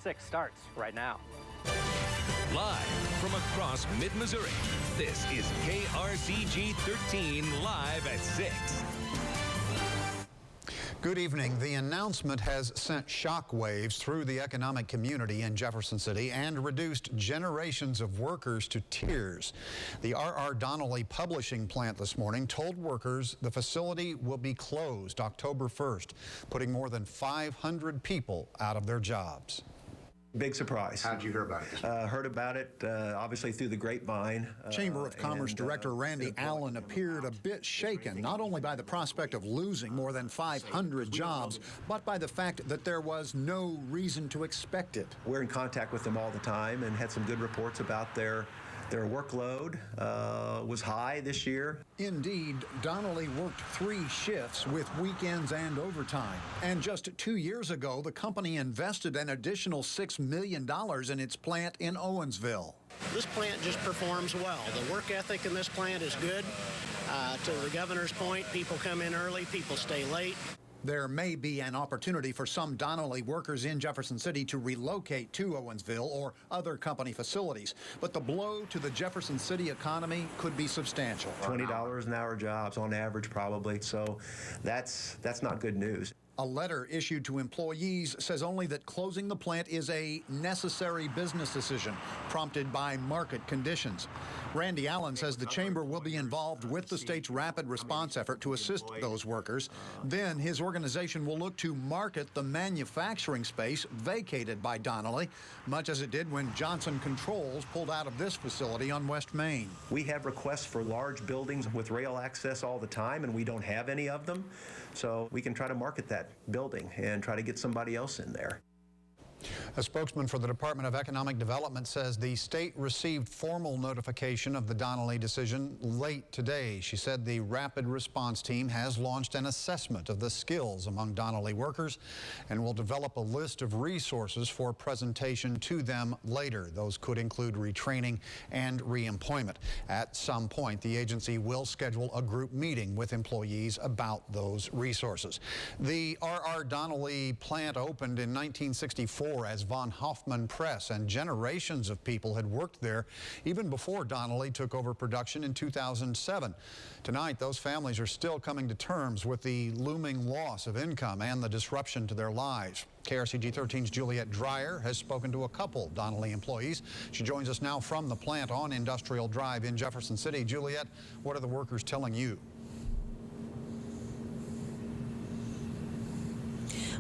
6 starts right now. Live from across mid-Missouri, this is KRCG 13 live at 6. Good evening. The announcement has sent shockwaves through the economic community in Jefferson City and reduced generations of workers to tears. The R.R. Donnelley publishing plant this morning told workers the facility will be closed October 1st, putting more than 500 people out of their jobs. Big surprise. How did you hear about it? Heard about it, obviously, through the grapevine. Chamber of Commerce Director Randy Allen appeared a bit shaken, not only by the prospect of losing more than 500 jobs, but by the fact that there was no reason to expect it. We're in contact with them all the time and had some good reports about their workload was high this year. Indeed, Donnelley worked 3 shifts with weekends and overtime. And just 2 years ago, the company invested an additional $6 million in its plant in Owensville. This plant just performs well. The work ethic in this plant is good. To the governor's point, people come in early, people stay late. There may be an opportunity for some Donnelley workers in Jefferson City to relocate to Owensville or other company facilities, but the blow to the Jefferson City economy could be substantial. $20 an hour jobs on average, probably, so that's not good news. A letter issued to employees says only that closing the plant is a necessary business decision prompted by market conditions. Randy Allen says the chamber will be involved with the state's rapid response effort to assist those workers. Then his organization will look to market the manufacturing space vacated by Donnelley, much as it did when Johnson Controls pulled out of this facility on West Main. We have requests for large buildings with rail access all the time, and we don't have any of them. So we can try to market that building and try to get somebody else in there. A spokesman for the Department of Economic Development says the state received formal notification of the Donnelley decision late today. She said the rapid response team has launched an assessment of the skills among Donnelley workers and will develop a list of resources for presentation to them later. Those could include retraining and reemployment. At some point, the agency will schedule a group meeting with employees about those resources. The R.R. Donnelley plant opened in 1964 as Von Hoffman Press, and generations of people had worked there even before Donnelley took over production in 2007. Tonight, those families are still coming to terms with the looming loss of income and the disruption to their lives. KRCG 13's Juliet Dreyer has spoken to a couple Donnelley employees. She joins us now from the plant on Industrial Drive in Jefferson City. Juliet, what are the workers telling you?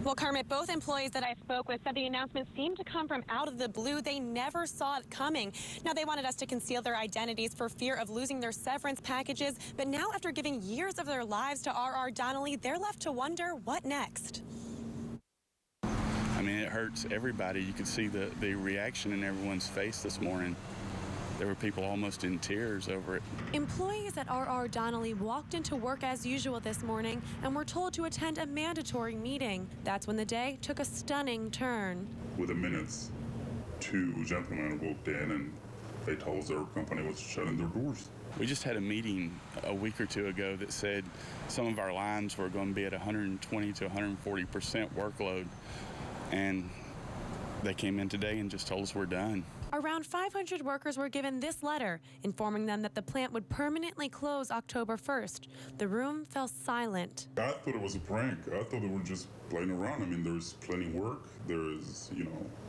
Well, Kermit, both employees that I spoke with said the announcement seemed to come from out of the blue. They never saw it coming. Now, they wanted us to conceal their identities for fear of losing their severance packages. But now, after giving years of their lives to R.R. Donnelley, they're left to wonder what next. I mean, it hurts everybody. You could see the reaction in everyone's face this morning. There were people almost in tears over it. Employees at R.R. Donnelley walked into work as usual this morning and were told to attend a mandatory meeting. That's when the day took a stunning turn. Within minutes, 2 gentlemen walked in and they told us their company was shutting their doors. We just had a meeting a week or 2 ago that said some of our lines were going to be at 120 to 140% workload, and they came in today and just told us we're done. Around 500 workers were given this letter, informing them that the plant would permanently close October 1st. The room fell silent. I thought it was a prank. I thought they were just playing around. I mean, there's plenty of work. There's,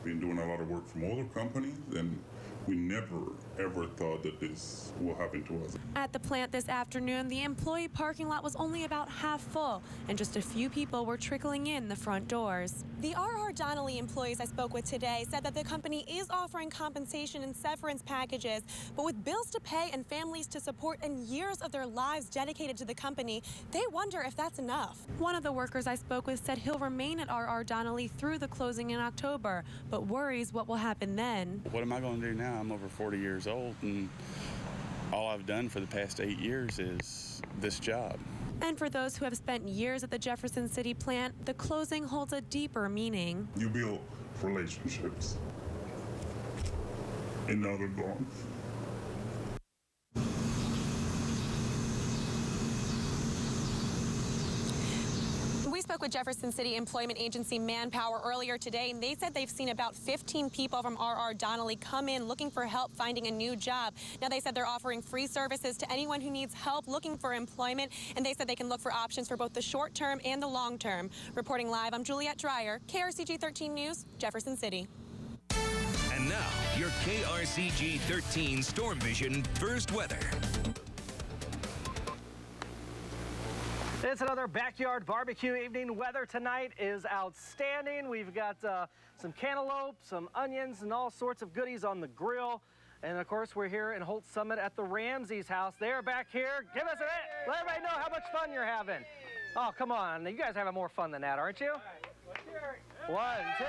been doing a lot of work from other companies, and we never, ever thought that this will happen to us. At the plant this afternoon, the employee parking lot was only about half full, and just a few people were trickling in the front doors. The R.R. Donnelley employees I spoke with today said that the company is offering compensation and severance packages, but with bills to pay and families to support and years of their lives dedicated to the company, they wonder if that's enough. One of the workers I spoke with said he'll remain at R.R. Donnelley through the closing in October, but worries what will happen then. What am I going to do now? I'm over 40 years old, and all I've done for the past 8 years is this job. And for those who have spent years at the Jefferson City plant, the closing holds a deeper meaning. You build relationships, and now they're gone. We spoke spoke with Jefferson City employment agency Manpower earlier today, and they said they've seen about 15 people from R.R. Donnelly come in looking for help finding a new job. Now, they said they're offering free services to anyone who needs help looking for employment, and they said they can look for options for both the short term and the long term. Reporting live, I'm Juliette Dreyer, KRCG 13 News, Jefferson City. And now, your KRCG 13 Storm Vision first weather. It's another backyard barbecue evening. Weather tonight is outstanding. We've got some cantaloupe, some onions, and all sorts of goodies on the grill. And of course, we're here in Holt Summit at the Ramsey's house. They're back here. Give us a let everybody know how much fun you're having. Oh, come on. You guys are having more fun than that, aren't you? One, two,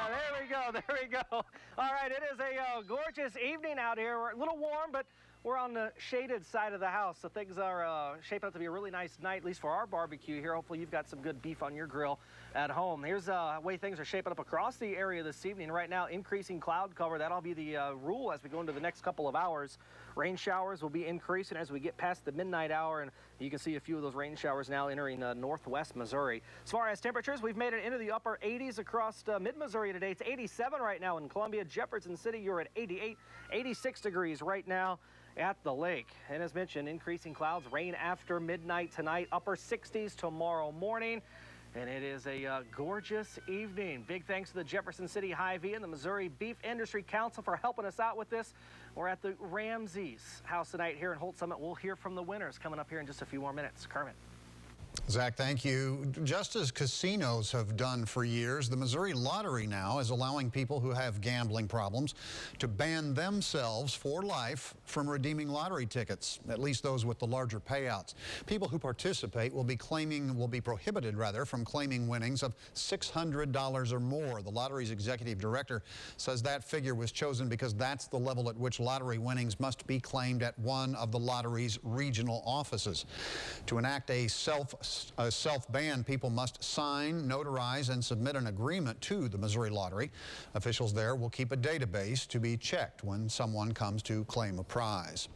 there we go, there we go. All right, it is a gorgeous evening out here. We're a little warm, but we're on the shaded side of the house, so things are shaping up to be a really nice night, at least for our barbecue here. Hopefully you've got some good beef on your grill at home. Here's the way things are shaping up across the area this evening. Right now, increasing cloud cover. That'll be the rule as we go into the next couple of hours. Rain showers will be increasing as we get past the midnight hour, and you can see a few of those rain showers now entering northwest Missouri. As far as temperatures, we've made it into the upper 80s across mid-Missouri today. It's 87 right now in Columbia. Jefferson City, you're at 88, 86 degrees right now at the lake. And as mentioned, increasing clouds, rain after midnight tonight, upper 60s tomorrow morning. And it is a gorgeous evening. Big thanks to the Jefferson City Hy-Vee and the Missouri Beef Industry Council for helping us out with this. We're at the Ramsey's house tonight here in Holt Summit. We'll hear from the winners coming up here in just a few more minutes. Kermit. Zach, thank you. Just as casinos have done for years, the Missouri Lottery now is allowing people who have gambling problems to ban themselves for life from redeeming lottery tickets, at least those with the larger payouts. People who participate will be prohibited from claiming winnings of $600 or more. The lottery's executive director says that figure was chosen because that's the level at which lottery winnings must be claimed at one of the lottery's regional offices. To enact a self-ban, people must sign, notarize, and submit an agreement to the Missouri Lottery. Officials there will keep a database to be checked when someone comes to claim a prize.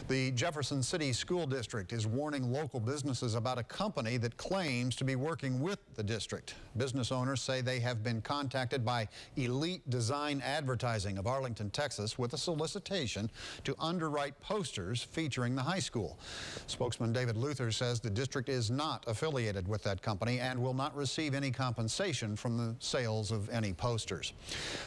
The Jefferson City School District is warning local businesses about a company that claims to be working with the district. Business owners say they have been contacted by Elite Design Advertising of Arlington, Texas, with a solicitation to underwrite posters featuring the high school. Spokesman David Luther says the district is not affiliated with that company and will not receive any compensation from the sales of any posters.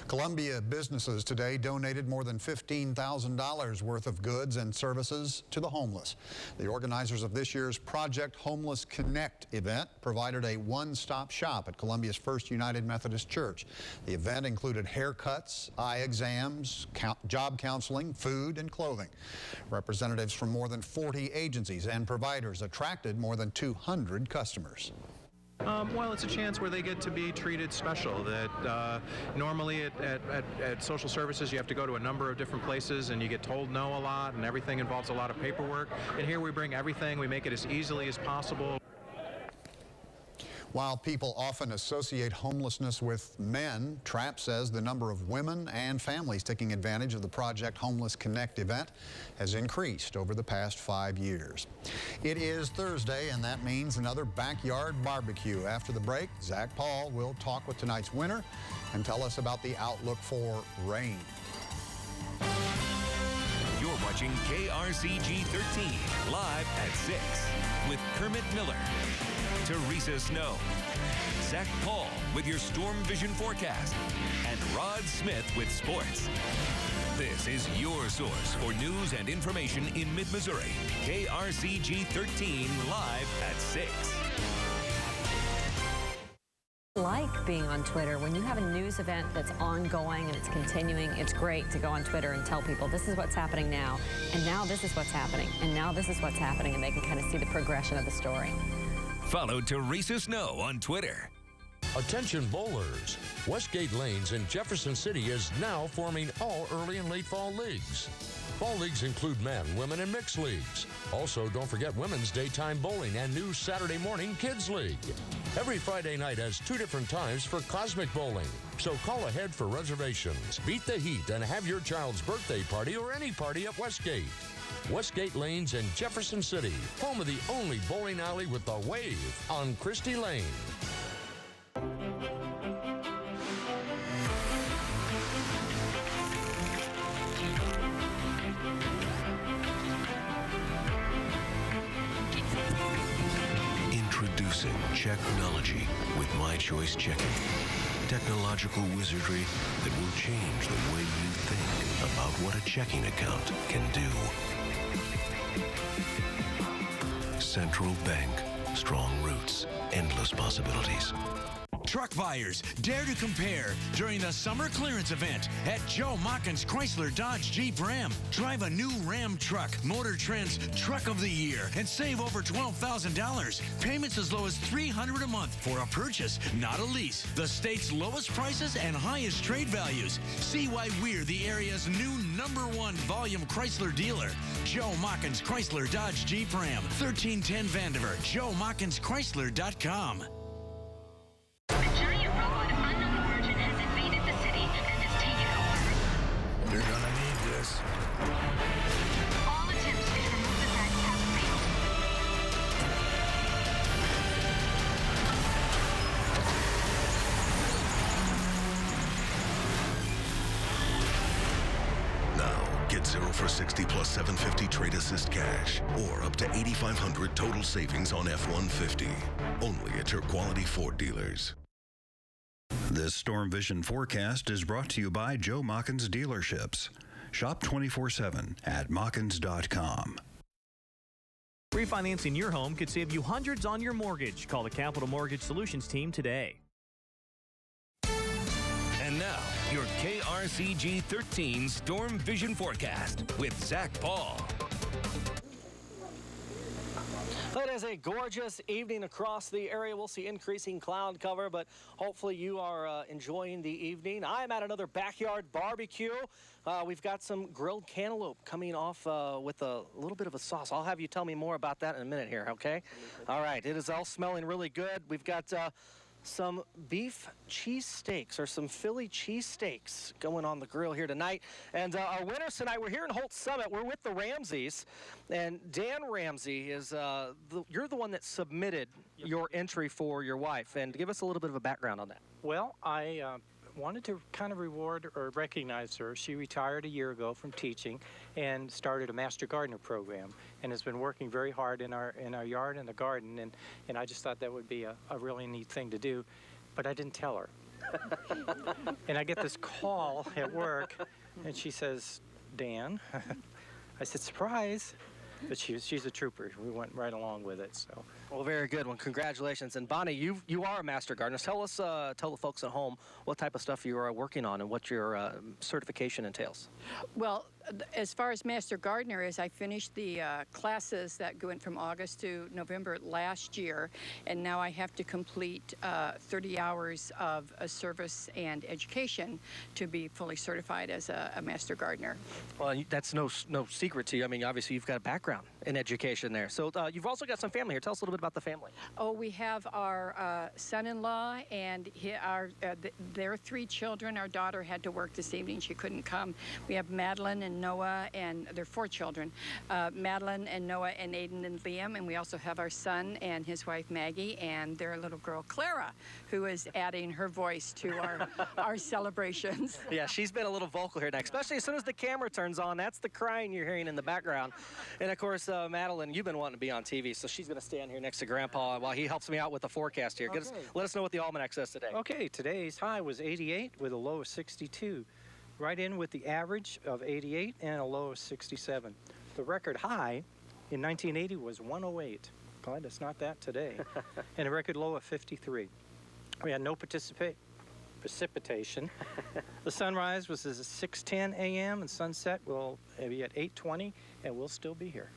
Columbia businesses today donated more than $15,000 worth of goods and services to the homeless. The organizers of this year's Project Homeless Connect event provided a one-stop shop at Columbia's First United Methodist Church. The event included haircuts, eye exams, job counseling, food, and clothing. Representatives from more than 40 agencies and providers attracted more than 200 customers. Well, it's a chance where they get to be treated special. That normally at social services you have to go to a number of different places and you get told no a lot, and everything involves a lot of paperwork. And here we bring everything, we make it as easily as possible. While people often associate homelessness with men, Trapp says the number of women and families taking advantage of the Project Homeless Connect event has increased over the past 5 years. It is Thursday, and that means another backyard barbecue. After the break, Zach Paul will talk with tonight's winner and tell us about the outlook for rain. You're watching KRCG 13 live at 6 with Kermit Miller, Teresa Snow, Zach Paul with your Storm Vision forecast, and Rod Smith with sports. This is your source for news and information in mid-Missouri. KRCG 13 live at 6. Like being on Twitter, when you have a news event that's ongoing and it's continuing, it's great to go on Twitter and tell people this is what's happening now, and now this is what's happening, and now this is what's happening, and they can kind of see the progression of the story. Follow Teresa Snow on Twitter. Attention bowlers. Westgate Lanes in Jefferson City is now forming all early and late fall leagues. Fall leagues include men, women, and mixed leagues. Also, don't forget women's daytime bowling and new Saturday morning kids league. Every Friday night has 2 different times for Cosmic Bowling. So call ahead for reservations. Beat the heat and have your child's birthday party or any party at Westgate. Westgate Lanes in Jefferson City, home of the only bowling alley with the wave on Christie Lane. Introducing Checknology with My Choice Checking. Technological wizardry that will change the way you think about what a checking account can do. Central Bank. Strong roots. Endless possibilities. Truck buyers, dare to compare during the summer clearance event at Joe Machens Chrysler Dodge Jeep Ram. Drive a new Ram truck, Motor Trend's Truck of the Year, and save over $12,000. Payments as low as $300 a month for a purchase, not a lease. The state's lowest prices and highest trade values. See why we're the area's new #1 volume Chrysler dealer. Joe Machens Chrysler Dodge Jeep Ram, 1310 Vandiver, JoeMachensChrysler.com. They're gonna need this. All attempts to remove the threat have failed. Now, get 0 for 60 plus 750 trade assist cash, or up to $8,500 total savings on F-150. Only at your quality Ford dealers. This Storm Vision forecast is brought to you by Joe Machens Dealerships. Shop 24/7 at Machens.com. Refinancing your home could save you hundreds on your mortgage. Call the Capital Mortgage Solutions team today. And now, your KRCG 13 Storm Vision forecast with Zach Paul. It is a gorgeous evening across the area. We'll see increasing cloud cover, but hopefully you are enjoying the evening. I'm at another backyard barbecue. We've got some grilled cantaloupe coming off with a little bit of a sauce. I'll have you tell me more about that in a minute here, okay? All right, it is all smelling really good. We've got some beef cheesesteaks or some Philly cheesesteaks going on the grill here tonight. And our winners tonight, we're here in Holt Summit. We're with the Ramseys. And Dan Ramsey is, you're the one that submitted your entry for your wife. And give us a little bit of a background on that. Well, I wanted to kind of reward or recognize her. She retired a year ago from teaching and started a Master Gardener program and has been working very hard in our yard and the garden, and I just thought that would be a really neat thing to do, but I didn't tell her. And I get this call at work, and she says, Dan, I said, surprise. But she's a trooper. We went right along with it. So. Well, very good. Well, congratulations. And Bonnie, you are a Master Gardener. Tell us, tell the folks at home what type of stuff you are working on and what your certification entails. Well, as far as Master Gardener is, I finished the classes that went from August to November last year, and now I have to complete 30 hours of service and education to be fully certified as a Master Gardener. Well, that's no secret to you. I mean, obviously you've got a background in education there. So you've also got some family here. Tell us a little bit about the family. Oh, we have our son-in-law and their 3 children. Our daughter had to work this evening. She couldn't come. We have Madeline and Noah, and they're 4 children. Madeline and Noah and Aiden and Liam, and we also have our son and his wife Maggie and their little girl Clara, who is adding her voice to our celebrations. Yeah, she's been a little vocal here tonight, especially as soon as the camera turns on. That's the crying you're hearing in the background. And of course, Madeline, you've been wanting to be on TV, so she's going to stand here next to Grandpa while he helps me out with the forecast here. Okay. Let us know what the almanac says today. Okay, today's high was 88 with a low of 62. Right in with the average of 88 and a low of 67. The record high in 1980 was 108. Glad it's not that today. And a record low of 53. We had no precipitation. The sunrise was at 6:10 a.m. and sunset will be at 8:20, and we'll still be here.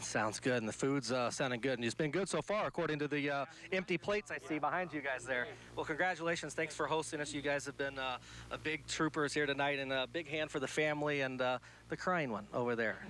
Sounds good, and the food's sounding good, and it's been good so far, according to the empty plates I see behind you guys there. Well, congratulations. Thanks for hosting us. You guys have been big troopers here tonight, and a big hand for the family and the crying one over there.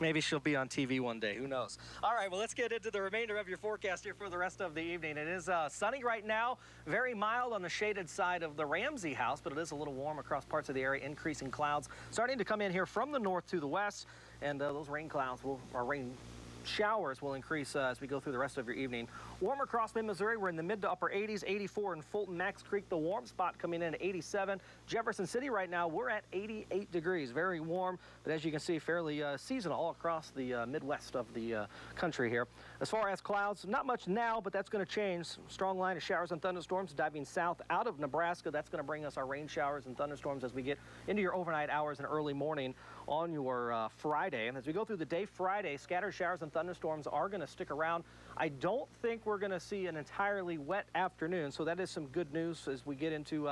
Maybe she'll be on TV one day. Who knows? All right, well, let's get into the remainder of your forecast here for the rest of the evening. It is sunny right now, very mild on the shaded side of the Ramsey house, but it is a little warm across parts of the area, increasing clouds starting to come in here from the north to the west, and those rain clouds, rain showers will increase as we go through the rest of your evening. Warmer across mid-Missouri. We're in the mid to upper 80s, 84 in Fulton, Max Creek, the warm spot coming in at 87. Jefferson City right now, we're at 88 degrees. Very warm, but as you can see, fairly seasonal all across the Midwest of the country here. As far as clouds, not much now, but that's going to change. Strong line of showers and thunderstorms diving south out of Nebraska. That's going to bring us our rain showers and thunderstorms as we get into your overnight hours and early morning on your Friday. And as we go through the day Friday, scattered showers and thunderstorms are going to stick around. I don't think we're going to see an entirely wet afternoon, so that is some good news as we get into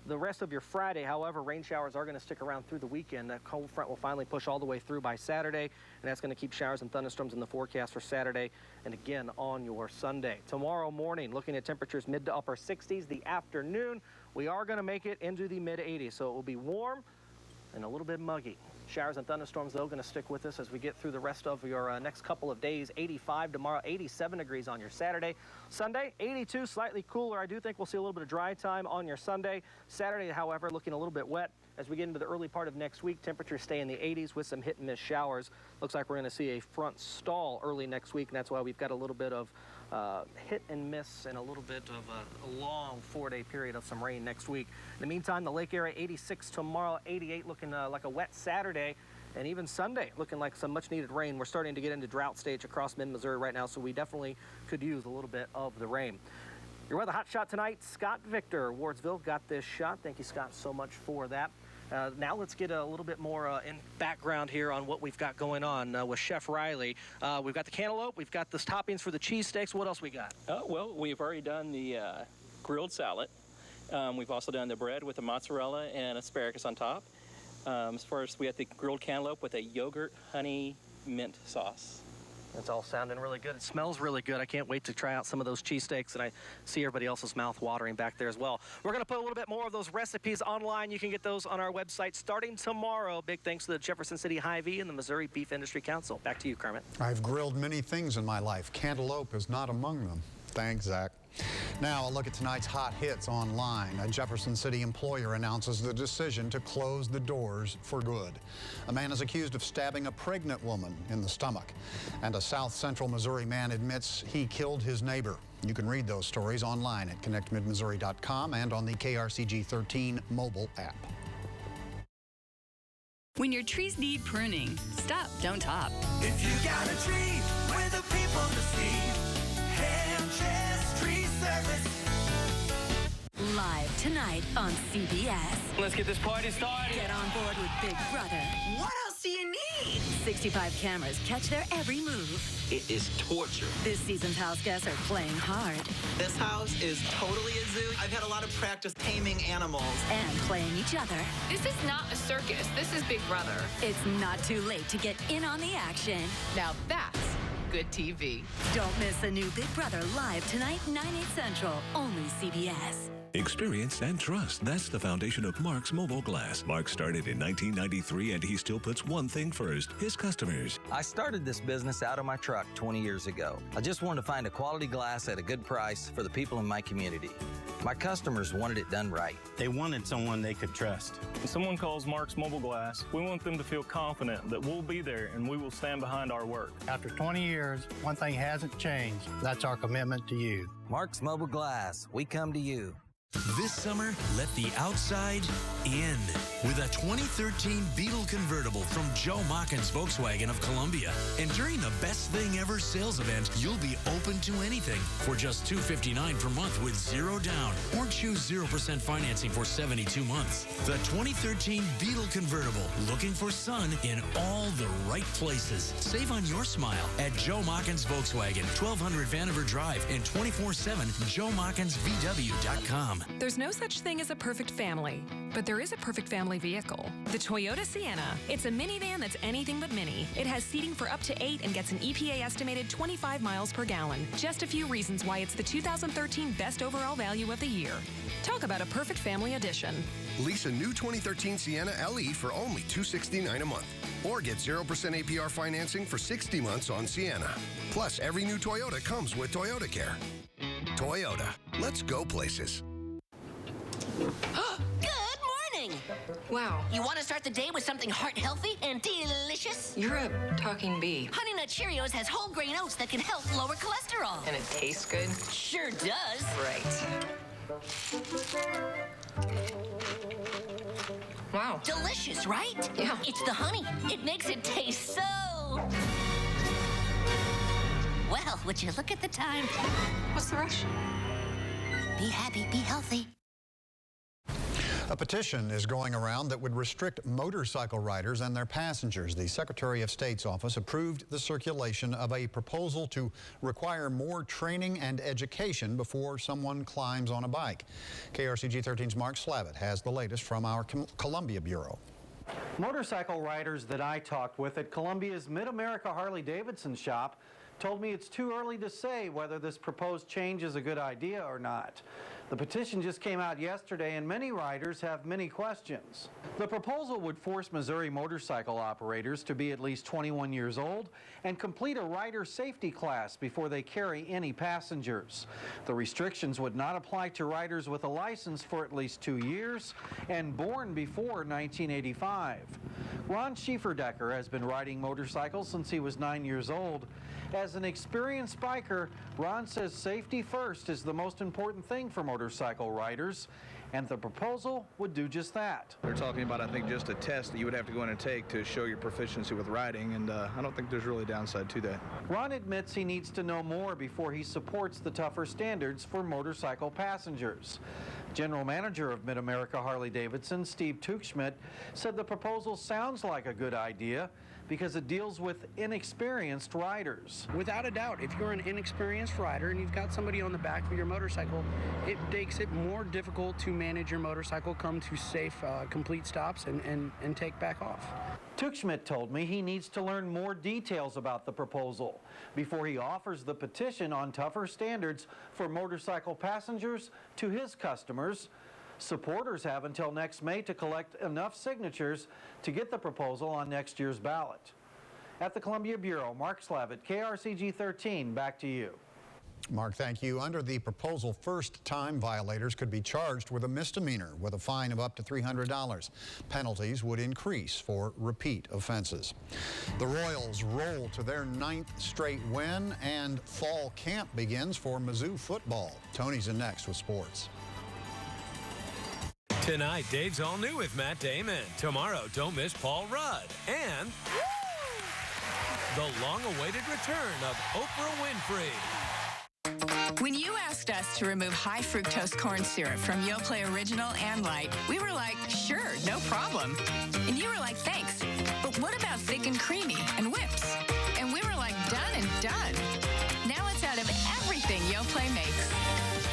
the rest of your Friday. However, rain showers are going to stick around through the weekend. That cold front will finally push all the way through by Saturday, and that's going to keep showers and thunderstorms in the forecast for Saturday and again on your Sunday. Tomorrow morning, looking at temperatures mid to upper 60s. The afternoon, we are going to make it into the mid 80s, so it will be warm and a little bit muggy. Showers and thunderstorms, though, going to stick with us as we get through the rest of your next couple of days. 85 tomorrow, 87 degrees on your Saturday. Sunday, 82, slightly cooler. I do think we'll see a little bit of dry time on your Sunday. Saturday, however, looking a little bit wet. As we get into the early part of next week, temperatures stay in the 80s with some hit and miss showers. Looks like we're going to see a front stall early next week, and that's why we've got a little bit of hit and miss and a little bit of a long 4-day period of some rain next week. In the meantime, the lake area 86 tomorrow, 88 looking like a wet Saturday, and even Sunday looking like some much needed rain. We're starting to get into drought stage across mid-Missouri right now, so we definitely could use a little bit of the rain. Your weather hot shot tonight, Scott Victor, Wardsville got this shot. Thank you, Scott, so much for that. Now let's get a little bit more in background here on what we've got going on with Chef Riley. We've got the cantaloupe, we've got the toppings for the cheesesteaks. What else we got? Well, we've already done the grilled salad. We've also done the bread with the mozzarella and asparagus on top. As far as we have the grilled cantaloupe with a yogurt, honey, mint sauce. It's all sounding really good. It smells really good. I can't wait to try out some of those cheesesteaks, and I see everybody else's mouth watering back there as well. We're going to put a little bit more of those recipes online. You can get those on our website starting tomorrow. Big thanks to the Jefferson City Hy-Vee and the Missouri Beef Industry Council. Back to you, Kermit. I've grilled many things in my life. Cantaloupe is not among them. Thanks, Zach. Now, a look at tonight's hot hits online. A Jefferson City employer announces the decision to close the doors for good. A man is accused of stabbing a pregnant woman in the stomach. And a South Central Missouri man admits he killed his neighbor. You can read those stories online at connectmidmissouri.com and on the KRCG 13 mobile app. When your trees need pruning, stop, don't top. If you got a tree where the people to see, Tree Service. Live tonight on CBS. Let's get this party started. Get on board with Big Brother. What else do you need? 65 cameras catch their every move. It is torture. This season's house guests are playing hard. This house is totally a zoo. I've had a lot of practice taming animals. And playing each other. This is not a circus. This is Big Brother. It's not too late to get in on the action. Now that's good TV. Don't miss the new Big Brother live tonight, 9/8 Central, only CBS. Experience and trust. That's the foundation of Mark's Mobile Glass. Mark started in 1993, and he still puts one thing first, his customers. I started this business out of my truck 20 years ago. I just wanted to find a quality glass at a good price for the people in my community. My customers wanted it done right. They wanted someone they could trust. When someone calls Mark's Mobile Glass, we want them to feel confident that we'll be there and we will stand behind our work. After 20 years, one thing hasn't changed. That's our commitment to you. Mark's Mobile Glass, we come to you. This summer, let the outside in with a 2013 Beetle convertible from Joe Mockins Volkswagen of Columbia. And during the Best Thing Ever sales event, you'll be open to anything for just $259 per month with zero down, or choose 0% financing for 72 months. The 2013 Beetle convertible, looking for sun in all the right places. Save on your smile at Joe Mockins Volkswagen, 1200 Vanover Drive, and 24/7 JoeMockinsVW.com. There's no such thing as a perfect family, but there is a perfect family vehicle. The Toyota Sienna. It's a minivan that's anything but mini. It has seating for up to 8 and gets an EPA estimated 25 miles per gallon. Just a few reasons why it's the 2013 Best Overall Value of the Year. Talk about a perfect family edition. Lease a new 2013 Sienna LE for only $269 a month. Or get 0% APR financing for 60 months on Sienna. Plus, every new Toyota comes with Toyota Care. Toyota. Let's go places. Good morning! Wow. You want to start the day with something heart-healthy and delicious? You're a talking bee. Honey Nut Cheerios has whole grain oats that can help lower cholesterol. And it tastes good? Sure does. Right. Wow. Delicious, right? Yeah. It's the honey. It makes it taste so... Well, would you look at the time? What's the rush? Be happy, be healthy. A petition is going around that would restrict motorcycle riders and their passengers. The Secretary of State's office approved the circulation of a proposal to require more training and education before someone climbs on a bike. KRCG 13's Mark Slavitt has the latest from our Columbia Bureau. Motorcycle riders that I talked with at Columbia's Mid-America Harley-Davidson shop told me it's too early to say whether this proposed change is a good idea or not. The petition just came out yesterday, and many riders have many questions. The proposal would force Missouri motorcycle operators to be at least 21 years old and complete a rider safety class before they carry any passengers. The restrictions would not apply to riders with a license for at least 2 years and born before 1985. Ron Schieferdecker has been riding motorcycles since he was 9 years old. As an experienced biker, Ron says safety first is the most important thing for motorcycle riders, and the proposal would do just that. They're talking about, I think, just a test that you would have to go in and take to show your proficiency with riding, and I don't think there's really a downside to that. Ron admits he needs to know more before he supports the tougher standards for motorcycle passengers. General Manager of Mid-America Harley-Davidson, Steve Tuchschmidt, said the proposal sounds like a good idea because it deals with inexperienced riders. Without a doubt, if you're an inexperienced rider and you've got somebody on the back of your motorcycle, it makes it more difficult to manage your motorcycle, come to safe, complete stops, and take back off. Tuchschmidt told me he needs to learn more details about the proposal before he offers the petition on tougher standards for motorcycle passengers to his customers. Supporters have until next May to collect enough signatures to get the proposal on next year's ballot. At the Columbia Bureau, Mark Slavitt, KRCG 13, back to you. Mark, thank you. Under the proposal, first-time violators could be charged with a misdemeanor with a fine of up to $300. Penalties would increase for repeat offenses. The Royals roll to their 9th straight win, and fall camp begins for Mizzou football. Tony's in next with sports. Tonight, Dave's all new with Matt Damon. Tomorrow, don't miss Paul Rudd. And the long-awaited return of Oprah Winfrey. When you asked us to remove high fructose corn syrup from Yoplait Original and Light, we were like, sure, no problem. And you were like, thanks. But what about thick and creamy and whips? And we were like, done and done. Now it's out of everything Yoplait makes.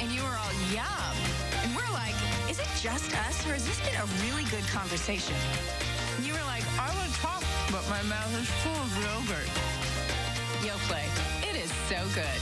And you were all, yum. And we're like, is it just us, or has this been a really good conversation? And you were like, I want to talk, but my mouth is full of yogurt. Yoplait, it is so good.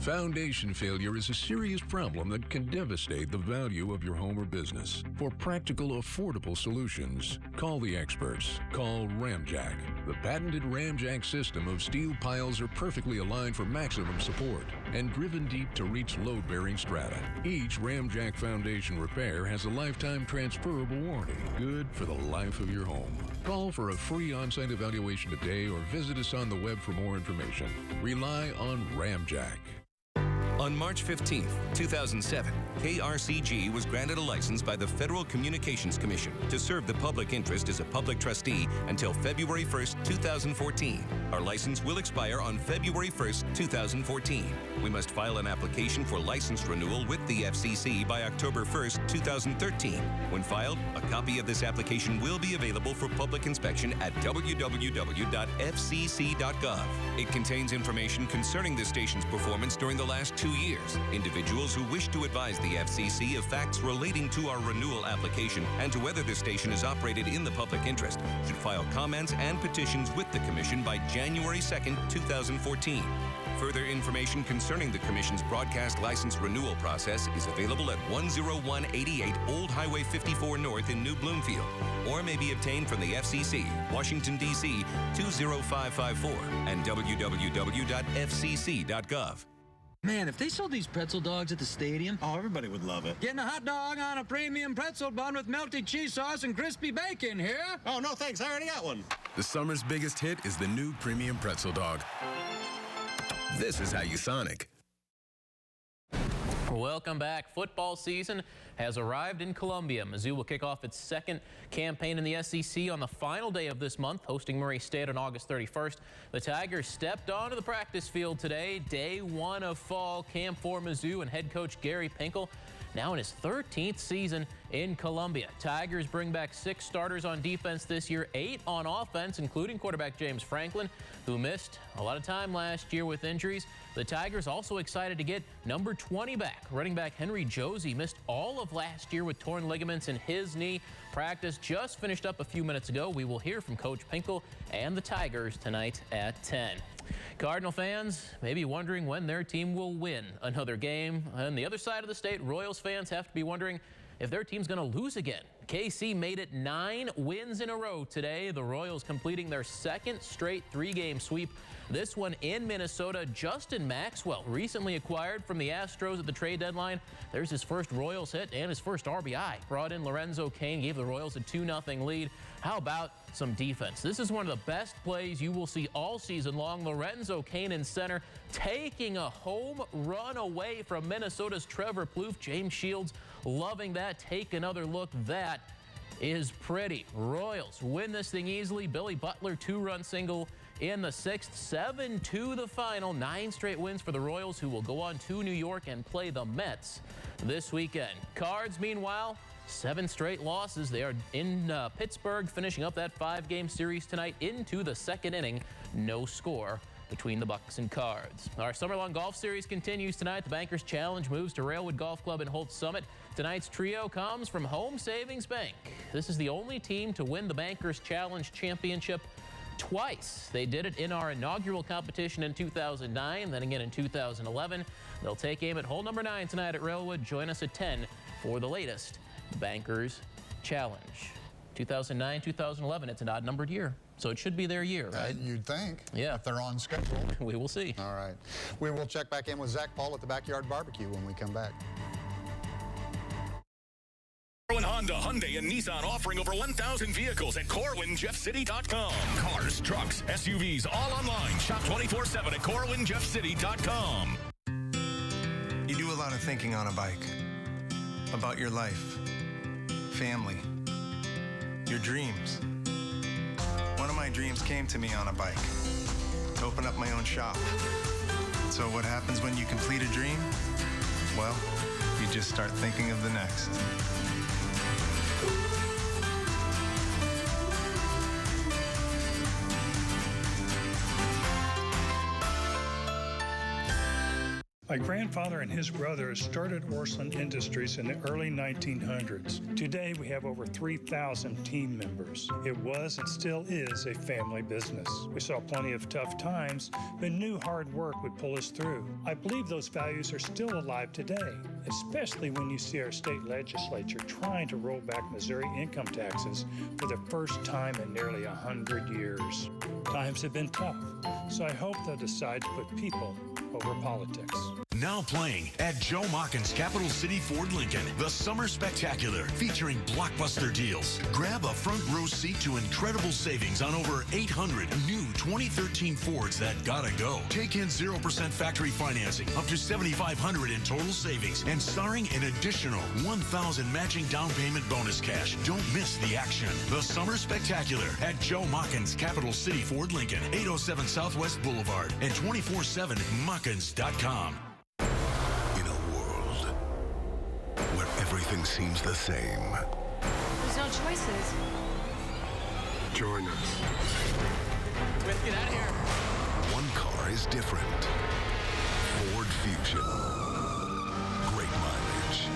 Foundation failure is a serious problem that can devastate the value of your home or business. For practical, affordable solutions, call the experts. Call Ramjack. The patented Ramjack system of steel piles are perfectly aligned for maximum support and driven deep to reach load-bearing strata. Each Ramjack foundation repair has a lifetime transferable warranty, good for the life of your home. Call for a free on-site evaluation today or visit us on the web for more information. Rely on Ramjack. On March 15, 2007, KRCG was granted a license by the Federal Communications Commission to serve the public interest as a public trustee until February 1, 2014. Our license will expire on February 1, 2014. We must file an application for license renewal with the FCC by October 1, 2013. When filed, a copy of this application will be available for public inspection at www.fcc.gov. It contains information concerning the station's performance during the last 2 years. Individuals who wish to advise the FCC of facts relating to our renewal application and to whether the station is operated in the public interest should file comments and petitions with the Commission by January 2, 2014. Further information concerning the Commission's broadcast license renewal process is available at 10188 Old Highway 54 North in New Bloomfield, or may be obtained from the FCC, Washington, D.C. 20554 and www.fcc.gov. Man, if they sold these pretzel dogs at the stadium, oh, everybody would love it. Getting a hot dog on a premium pretzel bun with melty cheese sauce and crispy bacon here. Oh, no thanks. I already got one. The summer's biggest hit is the new premium pretzel dog. This is how you Sonic. Welcome back. Football season has arrived in Columbia. Mizzou will kick off its second campaign in the SEC on the final day of this month, hosting Murray State on August 31st. The Tigers stepped onto the practice field today, day one of fall camp for Mizzou, and head coach Gary Pinkel now in his 13th season in Columbia. Tigers bring back 6 starters on defense this year, 8 on offense, including quarterback James Franklin, who missed a lot of time last year with injuries. The Tigers also excited to get number 20 back. Running back Henry Josie missed all of last year with torn ligaments in his knee. Practice just finished up a few minutes ago. We will hear from Coach Pinkel and the Tigers tonight at 10. Cardinal fans may be wondering when their team will win another game. On the other side of the state, Royals fans have to be wondering if their team's going to lose again. KC made it 9 wins in a row today. The Royals completing their second straight 3-game sweep. This one in Minnesota. Justin Maxwell, recently acquired from the Astros at the trade deadline. There's his first Royals hit and his first RBI. Brought in Lorenzo Cain, gave the Royals a 2-0 lead. How about some defense? This is one of the best plays you will see all season long. Lorenzo Cain in center, taking a home run away from Minnesota's Trevor Plouffe. James Shields loving that. Take another look. That is pretty. Royals win this thing easily. Billy Butler, 2-run single in the 6th. 7-2 the final. 9 straight wins for the Royals, who will go on to New York and play the Mets this weekend. Cards, meanwhile, 7 straight losses. They are in Pittsburgh, finishing up that 5-game series tonight into the 2nd inning. No score between the Bucks and Cards. Our summer-long golf series continues tonight. The Bankers Challenge moves to Railwood Golf Club in Holt Summit. Tonight's trio comes from Home Savings Bank. This is the only team to win the Bankers Challenge Championship twice. They did it in our inaugural competition in 2009, then again in 2011. They'll take aim at hole number 9 tonight at Railwood. Join us at 10 for the latest Bankers Challenge. 2009, 2011, it's an odd-numbered year, so it should be their year, right? You'd think. Yeah. If they're on schedule. We will see. All right. We will check back in with Zach Paul at the Backyard Barbecue when we come back. Corwin Honda, Hyundai, and Nissan offering over 1,000 vehicles at CorwinJeffCity.com. Cars, trucks, SUVs, all online. Shop 24/7 at CorwinJeffCity.com. You do a lot of thinking on a bike. About your life, family, your dreams. One of my dreams came to me on a bike. To open up my own shop. So what happens when you complete a dream? Well, you just start thinking of the next. My grandfather and his brothers started Orson Industries in the early 1900s. Today, we have over 3,000 team members. It was and still is a family business. We saw plenty of tough times, but knew hard work would pull us through. I believe those values are still alive today, especially when you see our state legislature trying to roll back Missouri income taxes for the first time in nearly 100 years. Times have been tough, so I hope they'll decide to put people over politics. Now playing at Joe Machens Capital City Ford Lincoln, the Summer Spectacular, featuring blockbuster deals. Grab a front row seat to incredible savings on over 800 new 2013 Fords that gotta go. Take in 0% factory financing, up to $7,500 in total savings, and starring an additional $1,000 matching down payment bonus cash. Don't miss the action. The Summer Spectacular at Joe Machens Capital City Ford Lincoln, 807 Southwest Boulevard, and 24/7 Machens.com. Where everything seems the same. There's no choices. Join us. Let's get out of here. One car is different. Ford Fusion. Great mileage.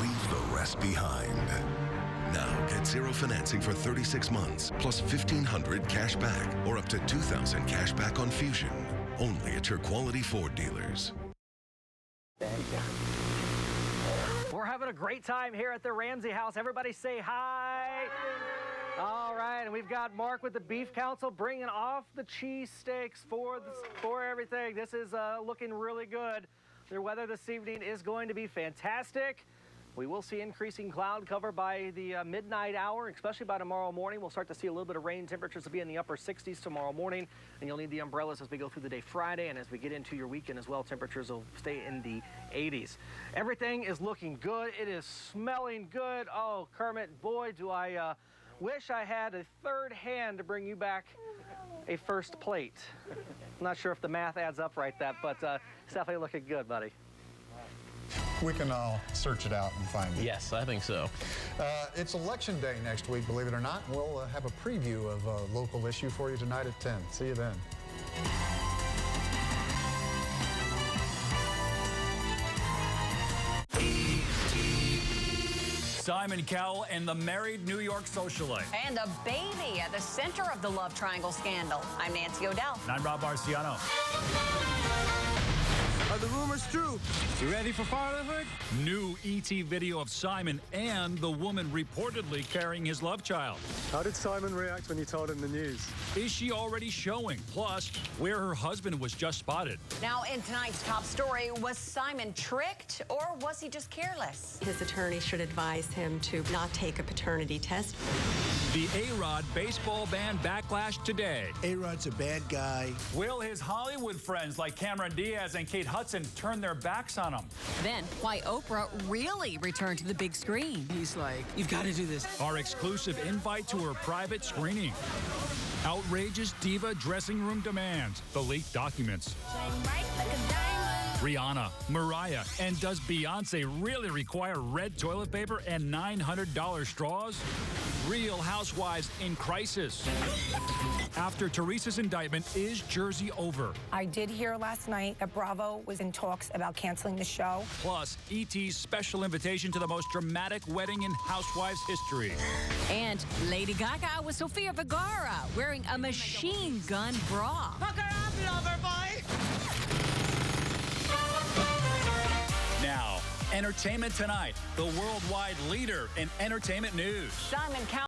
Leave the rest behind. Now get zero financing for 36 months, plus $1,500 cash back, or up to $2,000 cash back on Fusion. Only at your quality Ford dealers. We're having a great time here at the Ramsey house. Everybody say hi. All right, and we've got Mark with the Beef Council bringing off the cheesesteaks for everything. This is looking really good. The weather this evening is going to be fantastic. We will see increasing cloud cover by the midnight hour, especially by tomorrow morning. We'll start to see a little bit of rain. Temperatures will be in the upper 60s tomorrow morning, and you'll need the umbrellas as we go through the day Friday, and as we get into your weekend as well, temperatures will stay in the 80s. Everything is looking good. It is smelling good. Oh, Kermit, boy, do I wish I had a third hand to bring you back a first plate. I'm not sure if the math adds up right, but it's definitely looking good, buddy. We can all search it out and find it. Yes, I think so. It's election day next week, believe it or not. We'll have a preview of a local issue for you tonight at 10. See you then. Simon Cowell and the married New York socialite. And a baby at the center of the love triangle scandal. I'm Nancy O'Dell. And I'm Rob Marciano. Are the rumors true? You ready for fatherhood? New ET video of Simon and the woman reportedly carrying his love child. How did Simon react when you told him the news? Is she already showing? Plus, where her husband was just spotted. Now, in tonight's top story, was Simon tricked or was he just careless? His attorney should advise him to not take a paternity test. The A-Rod baseball ban backlash today. A-Rod's a bad guy. Will his Hollywood friends like Cameron Diaz and Kate Hudson turn their backs on him? Then, why Oprah really returned to the big screen. He's like, you've got to do this. Our exclusive invite to her private screening. Outrageous diva dressing room demands. The leaked documents. Rihanna, Mariah, and does Beyonce really require red toilet paper and $900 straws? Real Housewives in crisis. After Teresa's indictment, is Jersey over? I did hear last night that Bravo was in talks about canceling the show. Plus, E.T.'s special invitation to the most dramatic wedding in Housewives history. And Lady Gaga with Sofia Vergara wearing a machine gun bra. Fuck her up, lover boy! Now, Entertainment Tonight, the worldwide leader in entertainment news. Simon Cowell